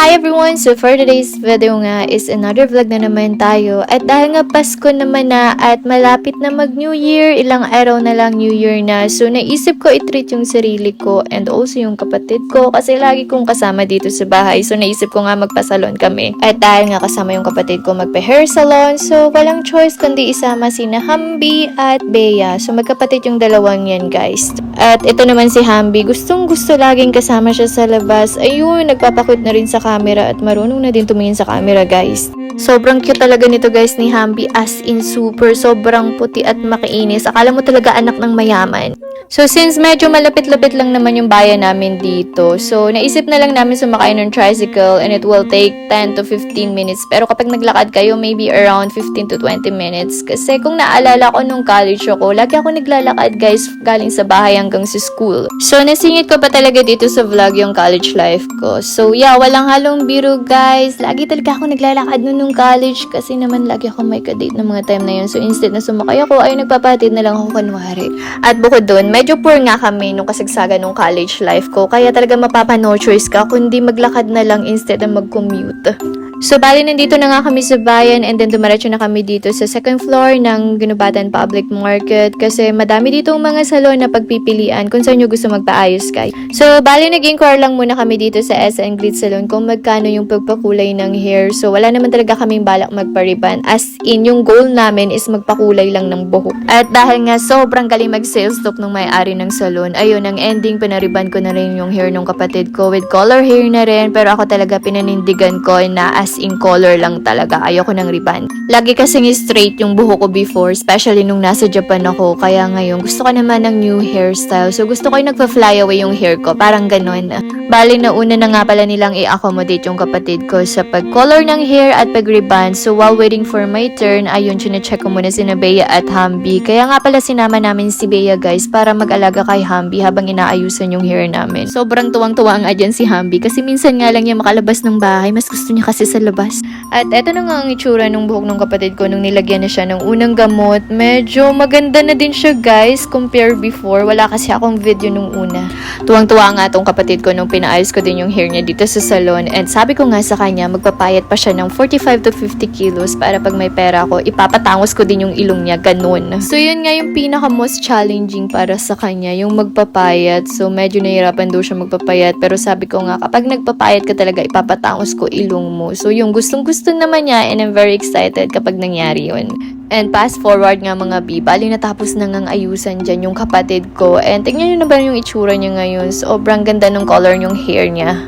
Hi everyone! So for today's video nga is another vlog na naman tayo. At dahil nga Pasko naman na at malapit na mag New Year, ilang araw na lang New Year na. So naisip ko i-treat yung sarili ko and also yung kapatid ko kasi lagi kong kasama dito sa bahay. So naisip ko nga magpasalon kami. At dahil nga kasama yung kapatid ko magpa-hair salon, so walang choice kundi isama sina Hambi at Bea. So magkapatid yung dalawang yan guys. At ito naman si Hambi, gustong gusto laging kasama siya sa labas. Ayun, nagpapakut na rin sa camera at marunong na din tumingin sa camera guys. Sobrang cute talaga nito guys ni Hambi, as in super, sobrang puti at makinis. Akala mo talaga anak ng mayaman. So since medyo malapit-lapit lang naman yung bayan namin dito, so naisip na lang namin sumakay ng tricycle and it will take 10 to 15 minutes. Pero kapag naglakad kayo, maybe around 15 to 20 minutes. Kasi kung naalala ko nung college ako, lagi ako naglalakad guys galing sa bahay hanggang sa school. So nasingit ko pa talaga dito sa vlog yung college life ko. So yeah, walang halong biro guys. Lagi talaga ako naglalakad nung college kasi naman lagi ako may kadate ng mga time na yun. So instead na sumakay ako, ay nagpapatid na lang ako kunwari. At bukod doon, medyo poor nga kami nung kasagsagan nung college life ko. Kaya talaga mapapa-no choice ka kundi maglakad na lang instead na mag-commute. So, bali nandito na nga kami sa bayan and then dumaretso na kami dito sa second floor ng Ginubatan Public Market kasi madami ditong mga salon na pagpipilian kung saan nyo gusto magpaayos guys. So, bali nag-inquire lang muna kami dito sa SN Glitz Salon kung magkano yung pagpakulay ng hair. So, wala naman talaga kaming balak magpariban. As in, yung goal namin is magpakulay lang ng buhok. At dahil nga sobrang galing mag-sales talk ng may-ari ng salon, ayun, ang ending, pinariban ko na rin yung hair ng kapatid ko with color hair na rin. Pero ako talaga pinanindigan ko na as in color lang talaga. Ayoko ng ribbon. Lagi kasing straight yung buhok ko before, especially nung nasa Japan ako. Kaya ngayon, gusto ko naman ng new hairstyle. So, gusto ko yung nagpa-fly away yung hair ko. Parang ganun. Bali, nauna na nga pala nilang i-accommodate yung kapatid ko sa pag-color ng hair at pag-ribbon. So, while waiting for my turn, ayun, chinecheck ko muna si Bea at Hambi. Kaya nga pala sinama namin si Bea, guys, para mag-alaga kay Hambi habang inaayusan yung hair namin. Sobrang tuwang-tuwa nga dyan si Hambi kasi minsan nga lang niya makalabas ng bahay. Mas gusto niya kasi sa labas. At eto na nga ang itsura ng buhok ng kapatid ko nung nilagyan na siya ng unang gamot. Medyo maganda na din siya guys compare before. Wala kasi akong video nung una. Tuwang-tuwa nga tong kapatid ko nung pinaayos ko din yung hair niya dito sa salon. And sabi ko nga sa kanya, magpapayat pa siya ng 45 to 50 kilos para pag may pera ko, ipapatangos ko din yung ilong niya. Ganun. So yun nga yung pinaka most challenging para sa kanya, yung magpapayat. So medyo nahirapan daw siya magpapayat. Pero sabi ko nga, kapag nagpapayat ka talaga, ipapatangos ko ilong mo. So yung gustong-gusto naman niya and I'm very excited kapag nangyari yun. And fast forward nga mga B, bali natapos na ngang ayusan dyan yung kapatid ko. And tingnan nyo na ba yung itsura niya ngayon? Sobrang ganda ng color yung hair niya.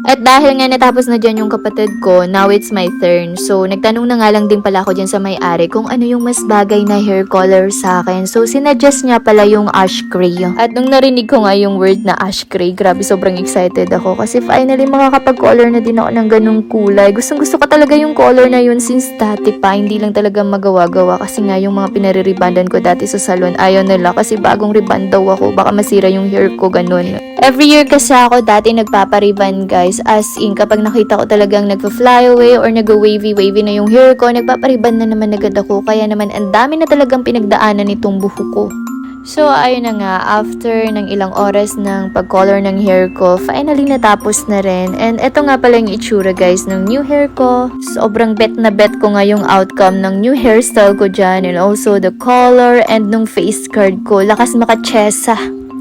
At dahil nga natapos na dyan yung kapatid ko, now it's my turn. So, nagtanong na nga lang din pala ako dyan sa may-ari kung ano yung mas bagay na hair color sa akin. So, sinuggest niya pala yung ash gray. At nung narinig ko nga yung word na ash gray, grabe sobrang excited ako. Kasi finally makakapag-color na din ako ng ganung kulay. Gustong-gusto ko talaga yung color na yun since dati pa. Hindi lang talaga magawa-gawa. Kasi nga yung mga pinariribandan ko dati sa salon, ayaw nila. Kasi bagong ribbon daw ako. Baka masira yung hair ko, ganun. Every year kasi ako dati nagpapariban guys. As in, kapag nakita ko talagang nagpa-fly away or nag-wavy-wavy na yung hair ko, nagpapariban na naman agad ako. Kaya naman, ang dami na talagang pinagdaanan nitong buhok ko. So, ayun na nga, after ng ilang oras ng pag-color ng hair ko, finally natapos na rin. And eto nga pala yung itsura guys ng new hair ko. Sobrang bet na bet ko nga yung outcome ng new hairstyle ko dyan. And also the color and nung face card ko. Lakas makachesa.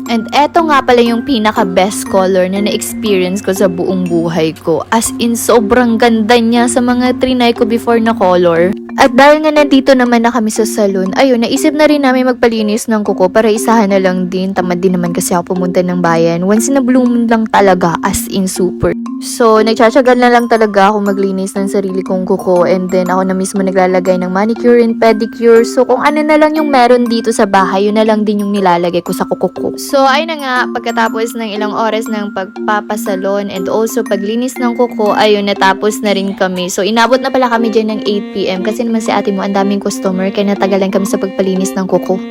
And eto nga pala yung pinaka-best color na na-experience ko sa buong buhay ko. As in, sobrang ganda niya sa mga trinay ko before na color. At dahil nga nandito naman na kami sa salon, ayun, naisip na rin namin magpalinis ng kuko para isahan na lang din. Tamad din naman kasi ako pumunta ng bayan. Once na blue moon lang talaga, as in super. So, nagtsatsagan na lang talaga ako maglinis ng sarili kong kuko. And then, ako na mismo naglalagay ng manicure and pedicure. So, kung ano na lang yung meron dito sa bahay, yun na lang din yung nilalagay ko sa kuko ko. So, ayun na nga, pagkatapos ng ilang oras ng pagpapasalon and also paglinis ng kuko, ayun, natapos na rin kami. So, inabot na pala kami dyan ng 8 PM kasi naman si ate mo, ang daming customer, kaya natagalan kami sa pagpalinis ng kuko.